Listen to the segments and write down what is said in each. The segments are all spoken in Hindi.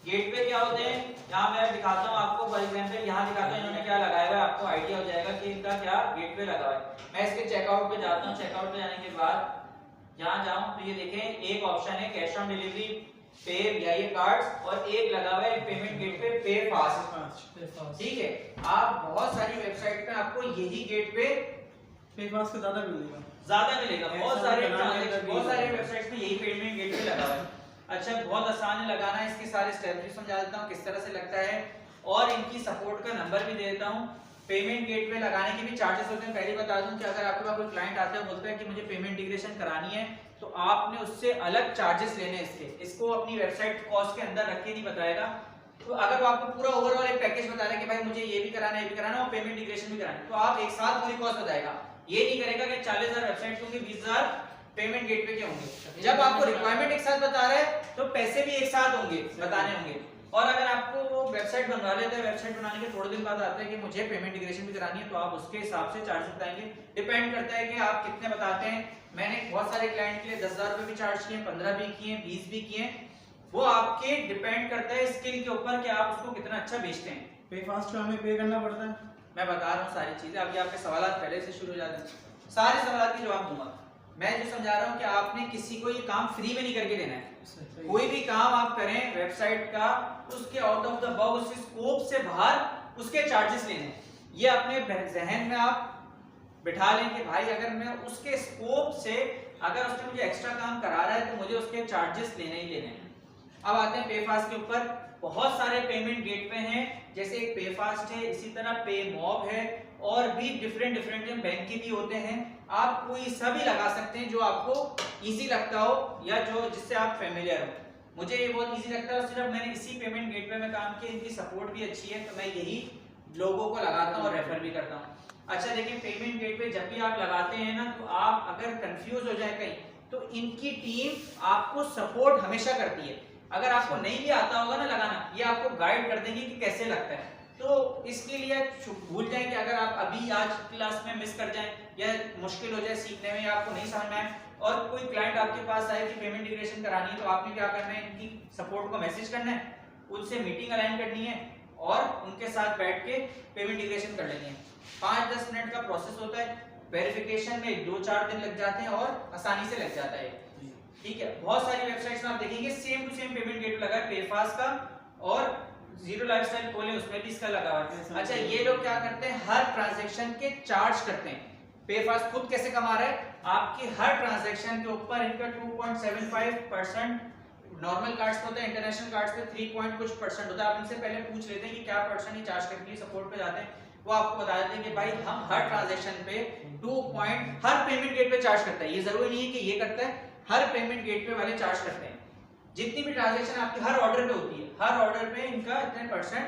गेटवे क्या होते हैं, यहाँ मैं दिखाता हूँ आपको, फॉर एग्जांपल यहाँ दिखाता हूँ इन्होंने क्या लगाया हुआ है, आपको आइडिया हो जाएगा कि इनका क्या गेटवे लगा हुआ है। मैं इसके चेकआउट पे जाता हूँ, चेकआउट पे जाने के बाद यहाँ जाऊँ तो ये देखें एक ऑप्शन है कैश ऑन डिलीवरी, पे वीआईए कार्ड्स, और एक लगा हुआ है पेमेंट गेटवे पे फास्ट। ठीक है, आप बहुत सारी वेबसाइट पे आपको यही गेटवे पे फास्ट का ज्यादा मिलेगा, बहुत सारे वेबसाइट्स में यही पेमेंट गेटवे लगा हुआ है। अच्छा, बहुत आसान है लगाना, इसके सारे स्टेप्स भी समझा देता हूँ किस तरह से लगता है, और इनकी सपोर्ट का नंबर भी दे देता हूँ। पेमेंट गेटवे लगाने के भी चार्जेस होते हैं। पहले बता दूं कि अगर आपके पास कोई क्लाइंट आता है बोलता है कि मुझे पेमेंट इंटीग्रेशन करानी है, तो आपने उससे अलग चार्जेस लेने हैं। इसको अपनी वेबसाइट कॉस्ट के अंदर रख के नहीं बताएगा। तो अगर वो आपको पूरा ओवरऑल एक पैकेज बता रहा है कि भाई मुझे ये भी कराना है, ये भी कराना है और पेमेंट इंटीग्रेशन भी कराना है, तो आप एक साथ पूरी कॉस्ट बताएगा। ये नहीं करेगा कि 40,000 वेबसाइट होंगे, 20,000 पेमेंट गेटवे के होंगे। जब आपको रिक्वायरमेंट एक साथ बता रहा है तो पैसे भी एक साथ होंगे, बताने होंगे। और अगर आपको वो वेबसाइट बनवा लेते हैं, वेबसाइट बनाने के थोड़े दिन बाद आता है कि मुझे पेमेंट इंटीग्रेशन भी करानी है, तो आप उसके हिसाब से चार्जेस बताएंगे। डिपेंड करता है कि आप कितने बताते हैं। मैंने बहुत सारे क्लाइंट के लिए 10,000 रुपए भी चार्ज किए, 15 भी किए, 20 भी किए। वो आपके डिपेंड करता है स्किल के ऊपर कि आप उसको कितना अच्छा बेचते हैं। पे फास्ट का हमें पे करना पड़ता है। मैं बता रहा हूँ सारी चीजें। अभी आपके सवाल पहले से शुरू हो जाते हैं, सारे सवाल के जवाब दूंगा। मैं जो समझा रहा हूँ कि आपने किसी को ये काम फ्री में नहीं करके देना है। कोई भी काम आप करें वेबसाइट का, उसके आउट ऑफ द बॉक्स, उसके स्कोप से बाहर उसके चार्जेस लेने हैं। ये अपने जहन में आप बिठा लें कि भाई अगर मैं उसके स्कोप से, अगर उसने मुझे एक्स्ट्रा काम करा रहा है तो मुझे उसके चार्जेस लेने ही लेने हैं। अब आते हैं पे फास्ट के ऊपर। बहुत सारे पेमेंट गेटवे हैं, जैसे एक पे फास्ट है, इसी तरह पे मॉब है, और भी डिफरेंट बैंक के भी होते हैं। आप कोई सा भी लगा सकते हैं जो आपको इजी लगता हो या जो जिससे आप फेमिलियर हो। मुझे ये बहुत इजी लगता है, सिर्फ मैंने इसी पेमेंट गेटवे में काम किया, इनकी सपोर्ट भी अच्छी है, तो मैं यही लोगों को लगाता हूँ और रेफर भी करता हूँ। अच्छा देखिए, पेमेंट गेटवे जब भी आप लगाते हैं ना, तो आप अगर कंफ्यूज हो जाए कहीं, तो इनकी टीम आपको सपोर्ट हमेशा करती है। अगर आपको नहीं भी आता होगा ना लगाना, ये आपको गाइड कर देंगे कि कैसे लगता है। तो इसके लिए भूल जाएं कि अगर आप अभी आज क्लास में मिस कर जाएं या मुश्किल हो जाए सीखने में या आपको नहीं समझ में आए, और कोई क्लाइंट आपके पास आए कि पेमेंट इंटीग्रेशन करानी है, तो आपने क्या करना है, इनकी सपोर्ट को मैसेज करना है, उनसे मीटिंग अलाइन करनी है और उनके साथ बैठ के पेमेंट इंटीग्रेशन कर लेनी है। 5-10 मिनट का प्रोसेस होता है। वेरिफिकेशन में 2-4 दिन लग जाते हैं और आसानी से लग जाता है। ठीक है, बहुत सारी वेबसाइट्स में आप देखेंगे same to same payment gate लगा है, पेफास्ट का, और जीरो लाइफस्टाइल खोले उसमें भी इसका लगा हुआ है। अच्छा, ये लोग क्या करते हैं, हर ट्रांजैक्शन के चार्ज करते हैं। पेफास्ट खुद कैसे कमा रहा है, आपकी हर ट्रांजैक्शन के ऊपर इनका 2.75% नॉर्मल कार्ड्स पे होता है, इंटरनेशनल कार्ड्स पे 3 कुछ परसेंट होता है। आप इनसे पहले पूछ लेते हैं कि क्या परसेंट ही चार्ज करने के लिए सपोर्ट पे जाते हैं, वो आपको बता देते हैं कि भाई हम हर ट्रांजैक्शन पे 2 हर पेमेंट गेट पे चार्ज करता है। ये जरूरी नहीं है कि ये करता है, हर पेमेंट गेटवे वाले चार्ज करते हैं। जितनी भी ट्रांजैक्शन आपकी हर ऑर्डर पे होती है, हर ऑर्डर पे इनका इतने परसेंट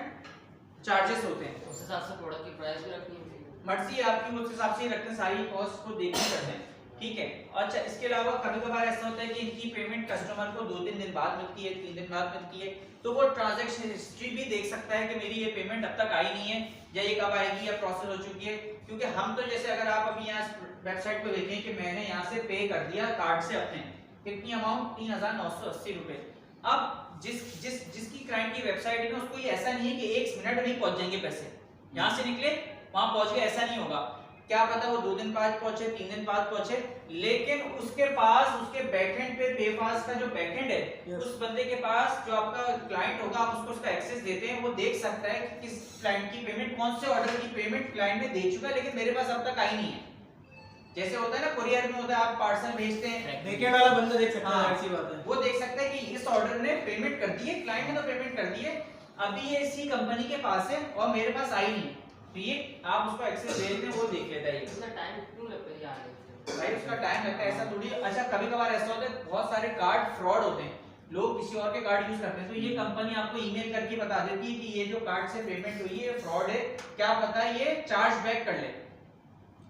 चार्जेस होते हैं। उस हिसाब से प्रोडक्ट की प्राइस भी रखनी होती है, मर्जी है आपकी, उस हिसाब से ही रखते हैं, सारी कॉस्ट को देख के करते हैं। ठीक है। अच्छा, इसके अलावा कभी कभार ऐसा होता है कि इनकी पेमेंट कस्टमर को 2-3 दिन बाद मिलती है, 3 दिन बाद मिलती है, तो वो ट्रांजैक्शन हिस्ट्री भी देख सकता है कि मेरी ये पेमेंट अब तक आई नहीं है या ये कब आएगी या प्रोसेस हो चुकी है। क्योंकि हम तो जैसे अगर आप अभी यहाँ वेबसाइट पे देखें कि मैंने यहाँ से पे कर दिया कार्ड से अपने, कितनी अमाउंट, 3,980 रुपए। अब जिसकी क्लाइंट की वेबसाइट है ना, उसको ये ऐसा नहीं है कि 1 मिनट में पहुंच जाएंगे पैसे, यहाँ से निकले वहां पहुंच गए, ऐसा नहीं होगा। क्या पता वो 2 दिन बाद पहुंचे, 3 दिन बाद पहुंचे, लेकिन उसके पास उसके बैकएंड पे पेफास्ट का जो बैकएंड है, उस बंदे के पास जो आपका क्लाइंट होगा, आप उसको उसका एक्सेस देते हैं, वो देख सकता है कि किस क्लाइंट की पेमेंट, कौन से ऑर्डर की पेमेंट क्लाइंट ने दे चुका है, लेकिन मेरे पास अब तक आई नहीं है। जैसे होता है ना कुरियर में होता है, आप पार्सल भेजते हैं, बैकएंड वाला बंदा देख सकता है, ऐसी बात है, वो देख सकता है कि इस ऑर्डर ने पेमेंट कर दी है, क्लाइंट ने तो पेमेंट कर दी है, अभी ये इसी कंपनी के पास है और मेरे पास आई नहीं, तो ये आप उसको एक्सेस भेजते हैं, वो देख लेता है। इसका टाइम क्यों लगता है यार? भाई उसका टाइम लगता है, ऐसा थोड़ी। अच्छा, कभी कभार ऐसा होता है, बहुत सारे कार्ड फ्रॉड होते हैं, लोग किसी और के कार्ड यूज करते हैं, तो ये कंपनी आपको ईमेल करके बता देती है कि ये जो कार्ड से पेमेंट हुई है फ्रॉड है, क्या पता ये चार्ज बैक कर ले,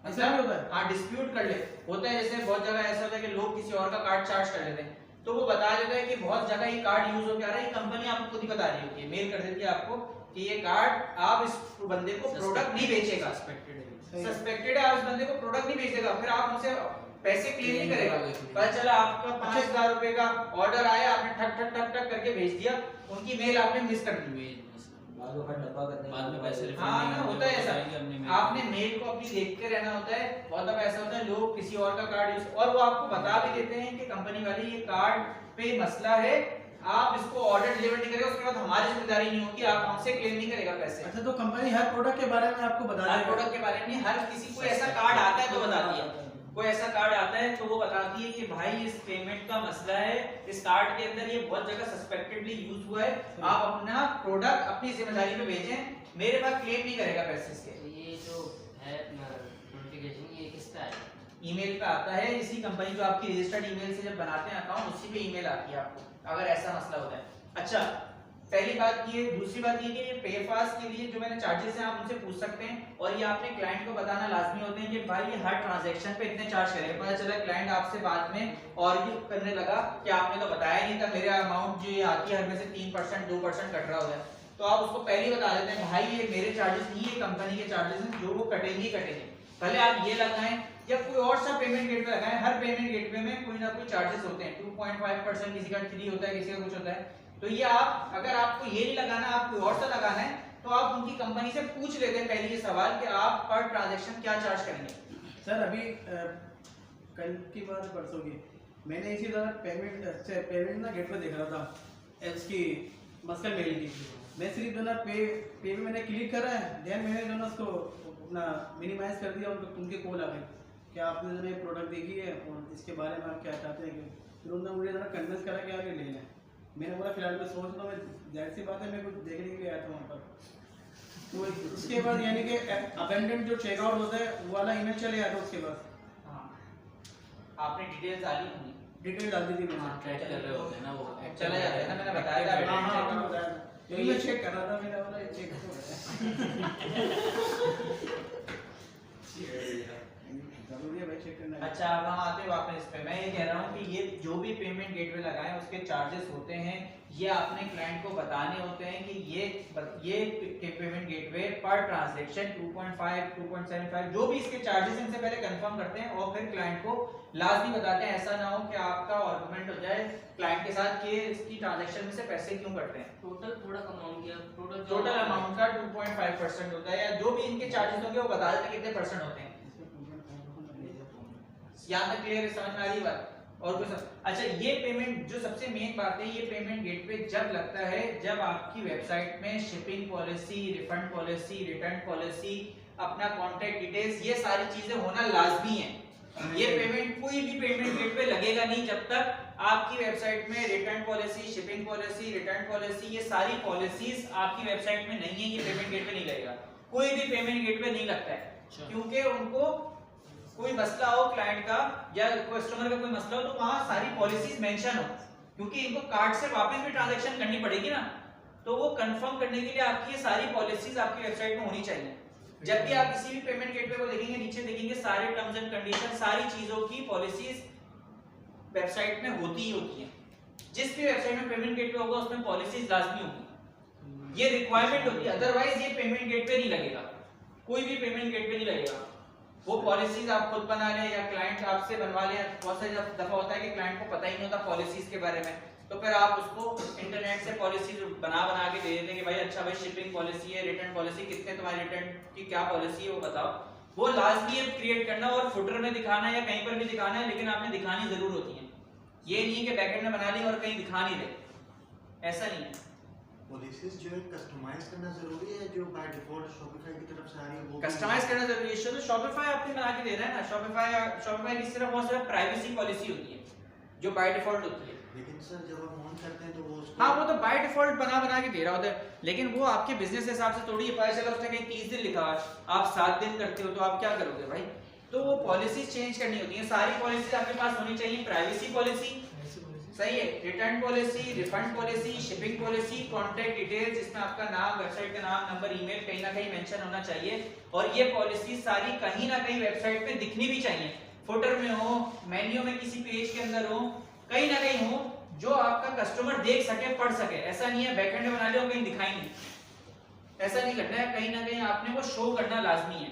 ऐसा भी होता है। हाँ, डिस्प्यूट कर ले। होता है जैसे बहुत जगह ऐसा होता है कि लोग किसी और का कार्ड चार्ज कर लेते हैं, तो वो बता देता है कि बहुत जगह ये कार्ड यूज हो क्या रहा है, कंपनी आपको खुद ही बता रही होती है, मेल कर देती है आपको कि ये कार्ड आप इस बंदे को प्रोडक्ट नहीं बेचेगा, सस्पेक्टेड है, आप इस बंदे को प्रोडक्ट नहीं बेचेगा। फिर आप उनसे पैसे क्लेम नहीं करेगा। पता चला आपका 5000 रुपए का ऑर्डर आया, आपने ठक ठक ठक ठक करके भेज दिया, उनकी मेल आपने मिस कर दी, बाद में पैसे रिफंड हाँ नहीं ना, होंगे, होता है वो ऐसा। बताएंगे हमने मेल आपने मेल को अपनी देखते रहना होता है। बहुत दफा ऐसा होता है लोग किसी और का कार्ड यूज, और वो आपको बता भी देते हैं कि कंपनी वाले ये कार्ड पे मसला है, आप इसको ऑर्डर डिलीवर नहीं करेगा, उसके बाद हमारी जिम्मेदारी नहीं होगी, आप हमसे क्लेम नहीं करेगा पैसे। अच्छा, तो कंपनी हर प्रोडक्ट के बारे में आपको बता हर देगा? प्रोडक्ट के बारे में हर किसी को ऐसा कार्ड आता है तो बताती है, कोई ऐसा कार्ड आता है तो वो बताती है कि भाई इस पेमेंट का मसला है, इस कार्ड के अंदर ये बहुत जगह सस्पेक्टेडली यूज हुआ है, आप अपना प्रोडक्ट अपनी जिम्मेदारी पे भेजें, मेरे पास क्लेम नहीं करेगा पैसे इसके। तो ये जो है नोटिफिकेशन, ये किस पे आएगा? ईमेल पे आता है, इसी कंपनी जो आपकी रजिस्टर्ड ईमेल से जब बनाते हैं अकाउंट, उसी पे ईमेल आती है आपको अगर ऐसा मसला होता है। अच्छा, पहली बात ये। दूसरी बात ये कि ये पे फास्ट के लिए जो मैंने चार्जेस हैं आप उनसे पूछ सकते हैं, और ये आपने क्लाइंट को बताना लाजमी होते हैं कि भाई ये हर ट्रांजैक्शन पे इतने चार्ज करेगा। पता चला क्लाइंट आपसे बाद में आर्ग्यू करने लगा कि आपने तो बताया नहीं था, मेरा अमाउंट जो ये आती है हर में से 3% 2% कट रहा होता है, तो आप उसको पहले ही बता देते हैं भाई ये मेरे चार्जेस नहीं, ये कंपनी के चार्जेस हैं, जो वो कटेंगे ही कटेंगे। भले आप ये लगाएं या कोई और सा पेमेंट गेटवे लगाएं, हर पेमेंट गेटवे में कोई ना कोई चार्जेस होते हैं, 2.5%, किसी का 3 होता है, किसी का कुछ होता है। तो ये आप, अगर आपको ये नहीं लगाना, आप कोई और सा लगाना है, तो आप उनकी कंपनी से पूछ लेते हैं पहले ये सवाल कि आप पर ट्रांजैक्शन क्या चार्ज करेंगे। सर अभी कल की बात परसों की मैंने इसी तरह पेमेंट ना गेट पर देख रहा था इसकी मस्कल मेल की। मैं सिर्फ जो ना पे में मैंने क्लिक करा है, देन मैंने जो ना उसको अपना मिनिमाइज कर दिया, उनके कॉल आ गई कि आपने जो ये प्रोडक्ट देखी है और इसके बारे में आप क्या चाहते हैं। फिर उन्होंने मुझे ज़रा कन्विंस करा कि आगे ले लें। मैंने बोला फिलहाल मैं सोच रहा हूँ, जाहिर सी बात है मैं कुछ देखने के लिए आया था वहाँ पर। तो उसके बाद यानी कि अबेंडेंट जो चेकआउट होता है वो वाला ईमेल चले आता है, उसके बाद हाँ, आपने डिटेल्स डाली होंगी, डिटेल डाल दी थी मैंने। ट्रैक कर रहे होते हैं ना वो, चला जाता है ना, मैंने बताया था। हाँ हाँ हाँ, बताया था। यही मैं चेक कर रहा था, मैंने बोला ये चेक जरूरी है भाई चेक करना। अच्छा, अब हम आते हैं वापस इस पे। मैं ये कह रहा हूँ कि ये जो भी पेमेंट गेटवे लगाएं उसके चार्जेस होते हैं, ये आपने क्लाइंट को बताने होते हैं कि ये पेमेंट गेटवे पर ट्रांजैक्शन 2.5 2.75 जो भी इसके चार्जेस इनसे पहले कंफर्म करते हैं, और फिर क्लाइंट को लाजमी बताते हैं। ऐसा ना हो कि आपका आर्गुमेंट हो जाए क्लाइंट के साथ कि इसकी ट्रांजैक्शन में से पैसे क्यों कटते हैं। टोटल थोड़ा अमाउंट किया, टोटल अमाउंट का 2.5% होता है, या जो भी इनके चार्जेस होंगे वो बता देते हैं कितने परसेंट होते हैं। यहाँ तक क्लियर है, समझ में आ रही बात? और कुछ? अच्छा, ये पेमेंट जो सबसे मेन बात है, ये पेमेंट गेटवे जब लगता है जब आपकी वेबसाइट में shipping policy, refund policy, return policy, अपना कॉन्टैक्ट डिटेल्स, ये सारी चीजें होना लाजमी है। ये पेमेंट, कोई भी पेमेंट गेटवे लगेगा नहीं जब तक आपकी वेबसाइट में return policy, shipping policy, return policy, ये सारी पॉलिसीज आपकी वेबसाइट में नहीं है, ये पेमेंट गेटवे नहीं लगेगा। कोई भी पेमेंट गेटवे नहीं लगता है, क्योंकि उनको कोई मसला हो क्लाइंट का या कस्टमर का कोई मसला हो तो वहां सारी पॉलिसीज मेंशन हो, क्योंकि इनको कार्ड से वापस भी ट्रांजैक्शन करनी पड़ेगी ना, तो वो कंफर्म करने के लिए आपकी ये सारी पॉलिसीज आपकी वेबसाइट में होनी चाहिए। जब भी आप किसी भी पेमेंट गेटवे को देखेंगे, नीचे देखेंगे सारे टर्म्स एंड कंडीशन, सारी चीजों की पॉलिसीज वेबसाइट में होती ही होती हैं। जिस भी वेबसाइट में पेमेंट गेटवे होगा उसमें पॉलिसीज लाजमी होंगी, ये रिक्वायरमेंट होती है, अदरवाइज ये पेमेंट गेटवे नहीं लगेगा, कोई भी पेमेंट गेटवे नहीं लगेगा। वो पॉलिसीज आप खुद बना लें या क्लाइंट आपसे बनवा लें। बहुत सारी दफा होता है कि क्लाइंट को पता ही नहीं होता पॉलिसीज के बारे में, तो फिर आप उसको इंटरनेट से पॉलिसीज बना के दे देते हैं कि भाई अच्छा भाई शिपिंग पॉलिसी है, रिटर्न पॉलिसी, कितने तुम्हारी रिटर्न की क्या पॉलिसी है वो बताओ। वो लाजमी है क्रिएट करना और फुटर में दिखाना या कहीं पर भी दिखाना है, लेकिन आपने दिखानी जरूर होती है। ये नहीं कि बैकएंड में बना ली और कहीं दिखा नहीं रहे, ऐसा नहीं है। पॉलिसीज जो है कस्टमाइज करना जरूरी है, जो बाय डिफॉल्ट शॉपिफाई की तरफ से आ रही है वो कस्टमाइज करना जरूरी है। तो शॉपिफाई आपने बना के दे रहा है ना, शॉपिफाई की सिर्फ और सिर्फ प्राइवेसी पॉलिसी होती है जो बाय डिफॉल्ट होती है। लेकिन सर जब हम ऑन करते हैं तो वो उसको हाँ, वो तो बाय डिफॉल्ट बना के दे रहा होता है, लेकिन वो आपके बिजनेस के हिसाब से थोड़ी है। पता चला उसने कहीं 30 दिन लिखा, आप 7 दिन करते हो, तो आप क्या करोगे भाई? तो वो पॉलिसी चेंज करनी होती है। सारी पॉलिसी आपके पास होनी चाहिए। प्राइवेसी पॉलिसी सही है, return policy, refund policy, shipping policy, contact details जिसमें आपका नाम, वेबसाइट का नाम, नंबर, ईमेल कहीं ना कहीं मेंशन होना चाहिए, और ये पॉलिसी सारी कहीं ना कहीं वेबसाइट पे दिखनी भी चाहिए। फुटर में हो, मेन्यू में किसी पेज के अंदर हो, कहीं ना कहीं हो, जो आपका कस्टमर देख सके, पढ़ सके। ऐसा नहीं है बैकएंड में बना लिया कहीं दिखाई नहीं, ऐसा नहीं करना है। कहीं ना कहीं आपने वो शो करना लाजमी है।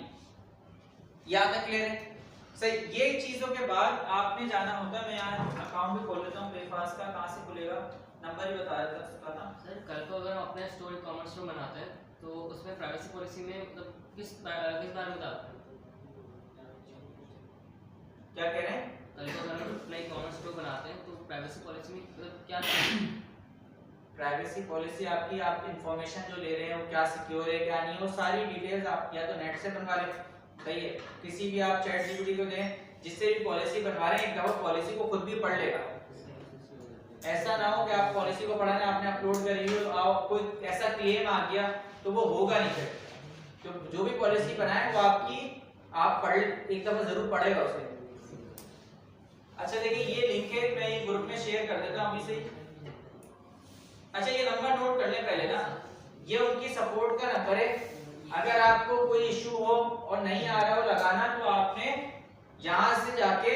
यहाँ तक क्लियर है? सही, ये चीजों के बाद आपने जाना होता है। मैं यहाँ अकाउंट भी खोल लेता हूँ पेफास्ट का, कहाँ से खुलेगा, नंबर ही बता देता उसका ना। सर कल को अगर हम अपना स्टोर कॉमर्स स्टोर बनाते हैं तो उसमें प्राइवेसी पॉलिसी में मतलब किस बारे में बताते हैं? क्या कह रहे हैं? कल को अगर हम अपना कॉमर्स स्टोर बनाते हैं तो प्राइवेसी पॉलिसी में मतलब क्या प्राइवेसी पॉलिसी आपकी, आप इंफॉर्मेशन जो ले रहे हैं वो क्या सिक्योर है क्या नहीं है, वो सारी डिटेल्स आप या तो नेट से बनवा लें, सही है, किसी भी आप चैट जीपीटी को दें, जिससे भी पॉलिसी बनवा रहे हैं एक दफा पॉलिसी को खुद भी पढ़ लेगा। ऐसा ना हो कि आप पॉलिसी को पढ़ा ना, आपने अपलोड करी हो और कोई ऐसा क्लेम आ गया तो वो होगा नहीं फिर। तो जो भी पॉलिसी बनाए वो आपकी, आप पढ़ एक दफा जरूर पढ़ेगा उसे। अच्छा देखिए ये लिंक है, मैं ये ग्रुप में शेयर कर देता हूं अभी से। अच्छा ये नंबर नोट कर ले पहले ना, ये उनकी सपोर्ट का नंबर है। अगर आपको कोई इशू हो और नहीं आ रहा हो लगाना, तो आपने यहाँ से जाके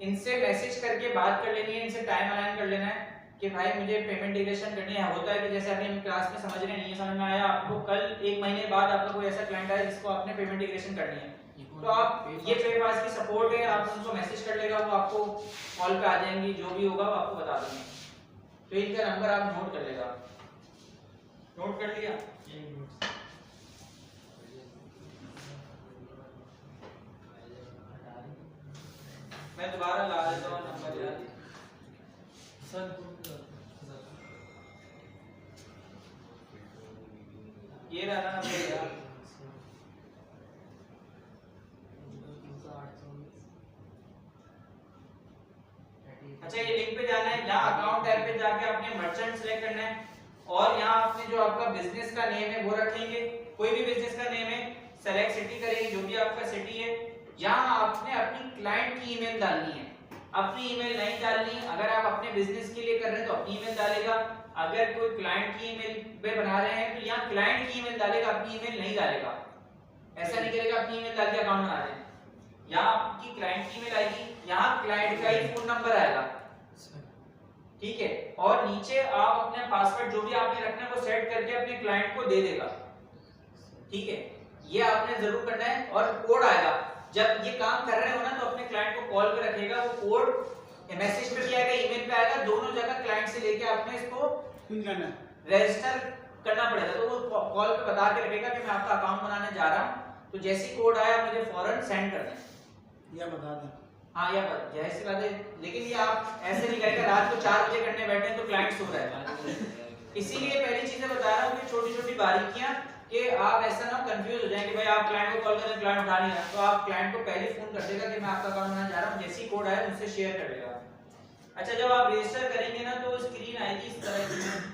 इनसे मैसेज करके बात कर लेनी है, इनसे टाइम अलाइन कर लेना है कि भाई मुझे पेमेंट इंटीग्रेशन करनी है। होता है कि जैसे अभी हम क्लास में समझ रहे हैं, नहीं समझ में आया आपको, कल एक महीने बाद आपका कोई ऐसा क्लाइंट आया जिसको आपने पेमेंट इंटीग्रेशन करनी है, तो आप ये पेपास की सपोर्ट है, आप उनको मैसेज कर लेगा, वो आपको कॉल पे आ जाएंगी, जो भी होगा वो आपको बता देंगे। तो इनका नंबर आप नोट कर लेगा। नोट कर लिया? मैं दोबारा ला देता हूँ नंबर यार। ये रहा ना नंबर यार। अच्छा ये लिंक पे जाना है, यहाँ अकाउंट टैब पे जाके आपने मर्चेंट सेलेक्ट करना है और यहाँ आपने जो आपका बिजनेस का नेम है वो रखेंगे, कोई भी बिजनेस का नेम है, सेलेक्ट सिटी करेंगे, जो भी आपका सिटी है। यहाँ आपने अपनी क्लाइंट की ईमेल डालनी है, अपनी ईमेल नहीं डालनी। अगर आप अपने बिजनेस के लिए कर रहे हैं तो अपनी ईमेल डालेगा, अगर कोई क्लाइंट की ईमेल पे बना रहे हैं तो यहाँ क्लाइंट की ईमेल डालेगा, अपनी ईमेल नहीं डालेगा। ऐसा नहीं करेगा अपनी ईमेल डाल के अकाउंट बना दें। यहाँ आपकी क्लाइंट की ईमेल आएगी, यहाँ क्लाइंट का ही फोन नंबर आएगा, ठीक है, और नीचे आप अपने पासवर्ड जो भी आपने रखना है वो सेट करके अपने क्लाइंट को दे देगा, ठीक है। ये आपने जरूर करना है। और कोड आएगा, जब ये काम कर रहे हो ना तो अपने क्लाइंट को कॉल पे रखेगा, वो कोड मैसेज पे भी आएगा, ईमेल पे आएगा, दोनों जगह क्लाइंट से लेके आपने इसको रजिस्टर करना पड़ेगा। तो वो कॉल पे बता के रखेगा कि मैं आपका अकाउंट बनाने जा रहा हूँ, तो जैसी कोड आया मुझे फौरन सेंड कर दें या बता दें। हाँ या जैसी बात है, लेकिन ये आप ऐसे नहीं करेगा रात को 4 बजे करने बैठे हैं तो क्लाइंट सो रहा है। इसीलिए पहली चीजें बता रहा हूँ कि छोटी छोटी बारीकियां, कि आप ऐसा ना कंफ्यूज हो जाए कि भाई आप क्लाइंट को कॉल करें, क्लाइंट उठा नहीं रहा, तो आप क्लाइंट को पहले फोन कर देगा कि मैं आपका अकाउंट बनाने जा रहा हूँ, जैसी कोड आया मुझसे शेयर कर देगा। अच्छा जब आप रजिस्टर करेंगे ना तो स्क्रीन आएगी इस तरह की,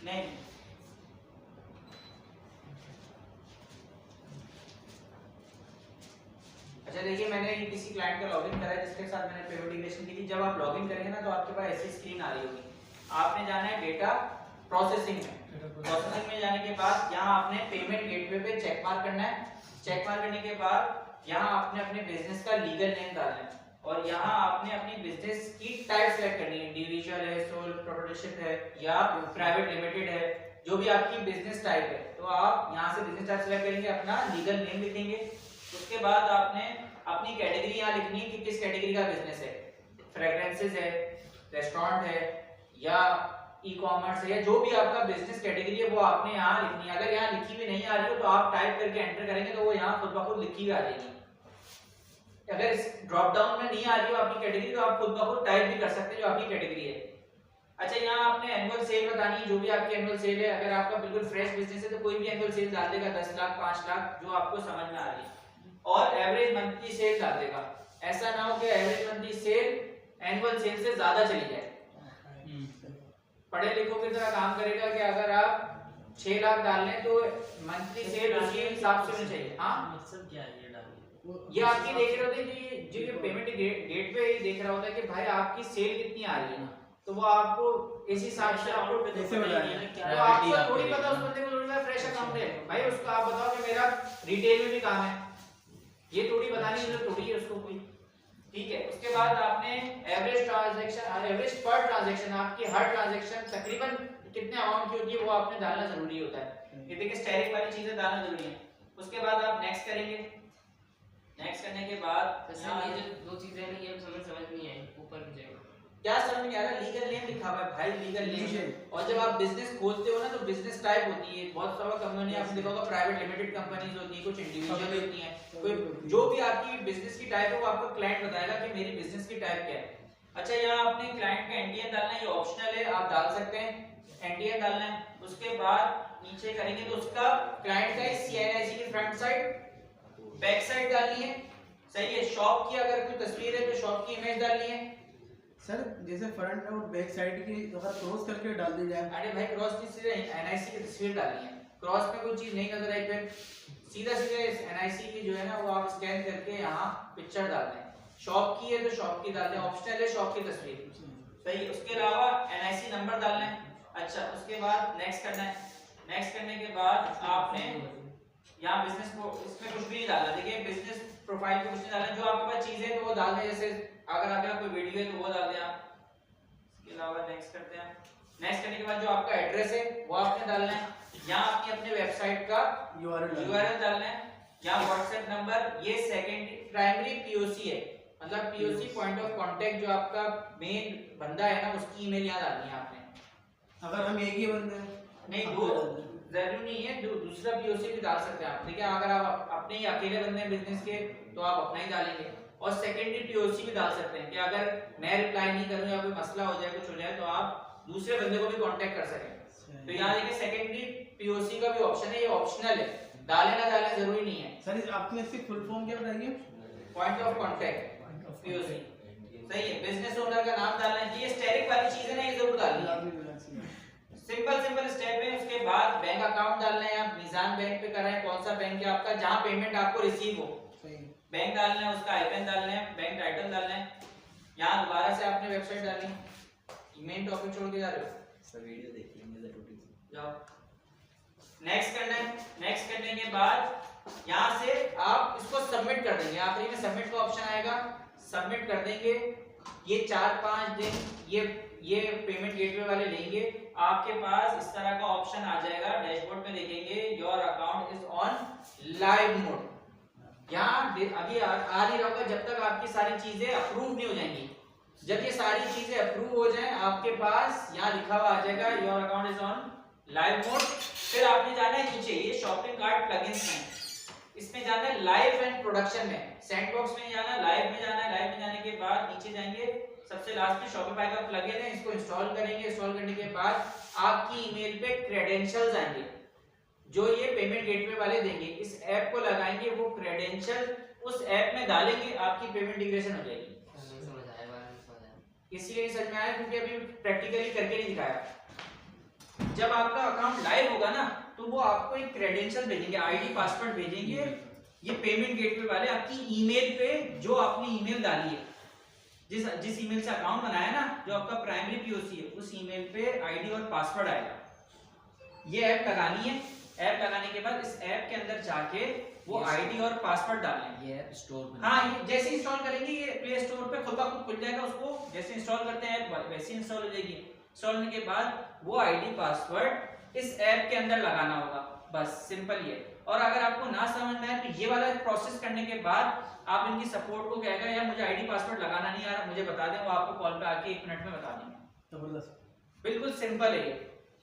नहीं अच्छा देखिए मैंने किसी क्लाइंट का लॉगिन करा है जिसके साथ मैंने पेमेंट इंटीग्रेशन की थी। जब आप लॉगिन करेंगे ना तो आपके पास ऐसी स्क्रीन आ रही होगी, आपने जाना है डेटा प्रोसेसिंग में। प्रोसेसिंग में जाने के बाद यहाँ आपने पेमेंट गेटवे पे चेक मार्क करना है। चेक मार्क करने के बाद यहाँ आपने अपने बिजनेस का लीगल नेम डालना है और यहाँ आपने अपनी बिजनेस की टाइप सेलेक्ट करनी है, इंडिविजुअल है, सोल प्रोप्राइटरशिप है या प्राइवेट लिमिटेड है, जो भी आपकी बिजनेस टाइप है। तो आप यहाँ से बिजनेस टाइप सेलेक्ट करेंगे, अपना लीगल नेम लिखेंगे। उसके बाद आपने अपनी कैटेगरी यहाँ लिखनी है कि किस कैटेगरी का बिजनेस है, फ्रेग्रेंसेस है, रेस्टोरेंट है या ई कॉमर्स है, या जो भी आपका बिजनेस कैटेगरी है वो आपने यहाँ लिखनी है। अगर यहाँ लिखी हुई नहीं आ रही हो तो आप टाइप करके एंटर करेंगे तो वो यहाँ खुद ब खुद लिखी हुई आ जाएगी। अगर इस ड्रॉप डाउन में नहीं आ रही हो आपकी कैटेगरी तो आप खुद ब खुद टाइप भी कर सकते हैं जो आपकी कैटेगरी है। अच्छा, यहाँ आपने एनुअल सेल बतानी है, जो भी आपकी एनुअल सेल है। अगर आपका बिल्कुल फ्रेश बिजनेस है तो कोई भी एनुअल सेल डाल देगा, 10 लाख 5 लाख जो आपको समझ में आ रही है, और एवरेज मंथली सेल डाल देगा। ऐसा ना हो कि average monthly sale annual sale से ज्यादा चली जाए। पढ़े लिखों की तरह काम करेगा कि अगर आप 6 लाख डाल लें तो मंथली सेल उसी हिसाब से होनी चाहिए। हाँ, मकसद क्या है ये डालने? ये आपकी देख रहे होते हैं जो ये पेमेंट गेट पे देख रहा होता है कि भाई आपकी सेल कितनी आ रही है, तो वो आपको इस हिसाब से आपको जैसे बताया तो आपको थोड़ी पता उस बंदे को थोड़ी ना फ्रेश अकाउंट है भाई, उसको आप बताओ कि मेरा रिटेल में भी काम है, ये थोड़ी बताने की जरूरत थोड़ी है उसको कोई। ठीक है, उसके बाद आपने एवरेज ट्रांजैक्शन, एवरेज पर ट्रांजैक्शन, आपकी हर ट्रांजैक्शन तकरीबन कितने अमाउंट की होती है वो आपने डालना जरूरी होता है। ये देखिए स्टैटिक वाली चीजें डालना जरूरी है। उसके बाद आप नेक्स्ट करेंगे, नेक्स्ट करने के बाद ये जो दो चीजें हैं ये समझ नहीं आई, ऊपर की जगह क्या समझ में आ रहा है, लीगल नेम लिखा हुआ है भाई, लीगल नेम। और जब आप बिजनेस खोलते हो ना तो बिजनेस टाइप होती है, बहुत सारा कंपनी आपने देखा होगा, प्राइवेट लिमिटेड कंपनीज होती है, कुछ इंडिविजुअल होती हैं, कोई जो भी आपकी बिजनेस की टाइप है वो आपको क्लाइंट बताएगा कि मेरी बिजनेस की टाइप क्या है। अच्छा, यहाँ आपने क्लाइंट का एनडीएन डालना है, ये ऑप्शनल है, आप डाल सकते हैं, एनडीएन डालना है। उसके बाद नीचे करेंगे तो उसका क्लाइंट का सीएनआईसी की फ्रंट साइड बैक साइड डालनी है, सही है। शॉप की अगर कोई तस्वीर है तो शॉप की इमेज डालनी है। सर जैसे फ्रंट और बैक साइड की अगर क्रॉस करके डाल दी जाए, अरे भाई क्रॉस की सीधे एनआईसी की तस्वीर डालनी है, क्रॉस में कोई चीज नहीं नजर आई फिर सीधा सीधा एनआईसी की जो है ना वो आप स्कैन करके यहाँ पिक्चर डाल दें। शॉप की है तो शॉप की डाल दें, ऑप्शनल है शॉप की तस्वीर, सही। उसके अलावा एनआईसी नंबर डालना है। अच्छा, उसके बाद नेक्स्ट करना है। नेक्स्ट करने के बाद आपने यहाँ बिजनेस को इसमें कुछ भी नहीं डालना, देखिए बिजनेस प्रोफाइल पे कुछ नहीं डालना, जो आपके पास चीजें तो वो डाल दें, जैसे अगर आपके पास कोई वीडियो है तो वो डाल दें आप। इसके अलावा नेक्स्ट करते हैं। नेक्स्ट करने के बाद जो आपका एड्रेस है वो आपने डालना है, यहाँ आपने अपने वेबसाइट का यूआरएल डालना है, यहाँ व्हाट्सएप नंबर, ये सेकेंडरी प्राइमरी पीओसी है, मतलब पीओसी पॉइंट ऑफ कांटेक्ट जो आपका मेन बंदा है ना उसकी ईमेल यहाँ डालनी है आपने। अगर हम एक ही बंदे नहीं, दो जरूरी नहीं है, दूसरा पीओसी भी डाल सकते हैं आप। देखिए अगर आप अपने ही अकेले बंदे हैं बिजनेस के तो आप अपना ही डालेंगे, और सेकेंडरी पीओसी भी डाल सकते हैं कि अगर मैं रिप्लाई नहीं करूं या कोई मसला हो जाए कुछ हो जाए तो आप दूसरे बंदे को भी कांटेक्ट कर सकें। तो यहाँ देखिए सेकेंडरी पीओसी का भी ऑप्शन है, ये ऑप्शनल है, डाले ना डाले जरूरी नहीं है। सर आपने इसकी फुल फॉर्म क्या बताइए? पॉइंट ऑफ कांटेक्ट पीओसी, सही है। बिजनेस ओनर का नाम डालना है, ये स्टैटिक वाली चीज है ना, ये जरूर डालनी है, सिंपल सिंपल स्टेप है। उसके बाद बैंक अकाउंट डालना है, आप निजाम बैंक पे कराएं, कौन सा बैंक है आपका जहां पेमेंट आपको रिसीव हो, बैंक डालना है, उसका आइकन डालना है, बैंक टाइटल डालना है। यहाँ दोबारा से आपने वेबसाइट डालनी है, मेन टॉपिक छोड़ के जा रहे हो सर, वीडियो देख लेंगे जरूरी जाओ। नेक्स्ट करना है, नेक्स्ट करने के बाद यहाँ से आप इसको सबमिट कर देंगे, आखिरी में सबमिट का ऑप्शन आएगा, सबमिट कर देंगे। ये 4-5 दिन ये पेमेंट गेटवे वाले लेंगे, आपके पास इस तरह का ऑप्शन आ जाएगा, डैशबोर्ड में देखेंगे your account is on live mode. यहाँ अभी आ नहीं रहा होगा जब तक आपकी सारी चीजें अप्रूव नहीं हो जाएंगी। जब ये सारी चीजें अप्रूव हो जाएं आपके पास यहाँ लिखा हुआ आ जाएगा your account is on live mode. फिर आपने जाना है नीचे, ये शॉपिंग कार्ट प्लगइन्स में, इसमें जाना है लाइव एंड प्रोडक्शन में, सैंडबॉक्स में जाना है, लाइव में जाना है। लाइव में जाने के बाद नीचे जाएंगे, सबसे लास्ट में शॉपिफाई का प्लगइन है, इसको इंस्टॉल करेंगे। इंस्टॉल करने के बाद आपकी ईमेल पे क्रेडेंशियल्स आएंगे जो ये पेमेंट गेटवे वाले देंगे, इस ऐप को लगाएंगे, वो क्रेडेंशियल उस ऐप में डालेंगे, आपकी पेमेंट इंटीग्रेशन हो जाएगी। इसलिए समझ में आया क्योंकि अभी प्रैक्टिकली करके नहीं दिखाया। जब आपका अकाउंट लाइव होगा ना तो वो आपको एक क्रेडेंशियल भेजेंगे, आईडी पासवर्ड भेजेंगे, ये पेमेंट गेटवे वाले आपकी ईमेल पे, जो आपने ईमेल डाली है, जिस ईमेल से अकाउंट बनाया ना, जो आपका प्राइमरी पीओसी है, उस ईमेल पे आईडी और पासवर्ड आएगा। ये ऐप लगानी है, ऐप लगाने के बाद इस ऐप के अंदर जाके वो आईडी और पासवर्ड डालना है। ये ऐप स्टोर में, हाँ, ये जैसे इंस्टॉल करेंगे ये प्ले स्टोर पे खुद ब खुद खुल जाएगा, उसको जैसे इंस्टॉल करते हैं ऐप वैसे इंस्टॉल हो जाएगी। इंस्टॉल होने के बाद वो आईडी पासवर्ड इस ऐप के अंदर लगाना होगा, बस सिंपल ये। और अगर आपको ना समझ में आए तो ये वाला प्रोसेस करने के बाद आप इनकी सपोर्ट को कहेगा यार मुझे आईडी पासवर्ड लगाना नहीं आ रहा, मुझे बता दें, वो आपको कॉल पे आके 1 मिनट में बता देंगे। जबरदस्त। बिल्कुल सिंपल है ये।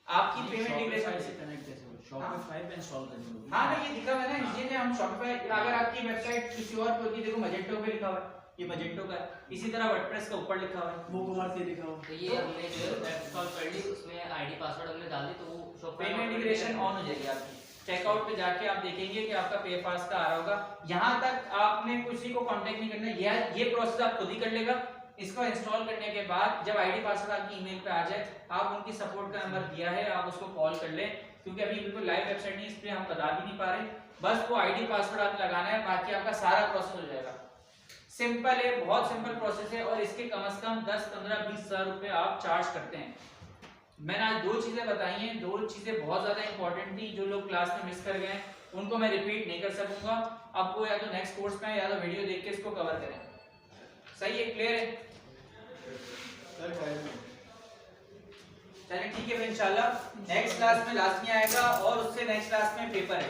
आपकी पेमेंट Shopify इंटीग्रेशन से कनेक्ट कैसे हो? Shopify पे इंस्टॉल करनी होगी। हाँ मैं ये दिखा हुआ है ना, इसीलिए हम Shopify, अगर आपकी वेबसाइट किसी और पे होती, देखो मजेंटो पे लिखा हुआ है, ये मजेंटो का है, इसी तरह वर्डप्रेस का ऊपर लिखा हुआ है, वो कुमार से लिखा हो। तो ये हमने जो ऐप इंस्टॉल कर ली, उसमें आईडी पासवर्ड हमने डाल दी, तो वो Shopify पेमेंट में इंटीग्रेशन ऑन हो जाएगी आपकी। चेकआउट पे जाके आप देखेंगे कि आपका पे पास का आ रहा होगा। यहाँ तक आपने किसी को कांटेक्ट नहीं करना, ये प्रोसेस आप खुद ही कर लेगा। इसको इंस्टॉल करने के बाद जब आईडी पासवर्ड आपकी ईमेल पे आ जाए, आप उनकी सपोर्ट का नंबर दिया है, आप उसको कॉल कर ले, क्योंकि अभी बिल्कुल लाइव वेबसाइट नहीं, इसलिए हम बता भी नहीं पा रहे। बस वो आईडी पासवर्ड आपने लगाना है, बाकी आपका सारा प्रोसेस हो जाएगा। सिंपल है, बहुत सिंपल प्रोसेस है, और इसके कम से कम 10, 15, 20 हज़ार रुपए आप चार्ज करते हैं। मैंने आज 2 चीजें बताई हैं, 2 चीजें बहुत ज्यादा इंपॉर्टेंट थी, जो लोग क्लास में मिस कर गए हैं उनको मैं रिपीट नहीं कर सकूंगा। अब वो या तो नेक्स्ट कोर्स में या तो वीडियो देख के इसको कवर करें। सही है, क्लियर है? चलिए ठीक है, फिर इंशाल्लाह नेक्स्ट क्लास में लास्ट में आएगा, और उससे नेक्स्ट क्लास में पेपर है।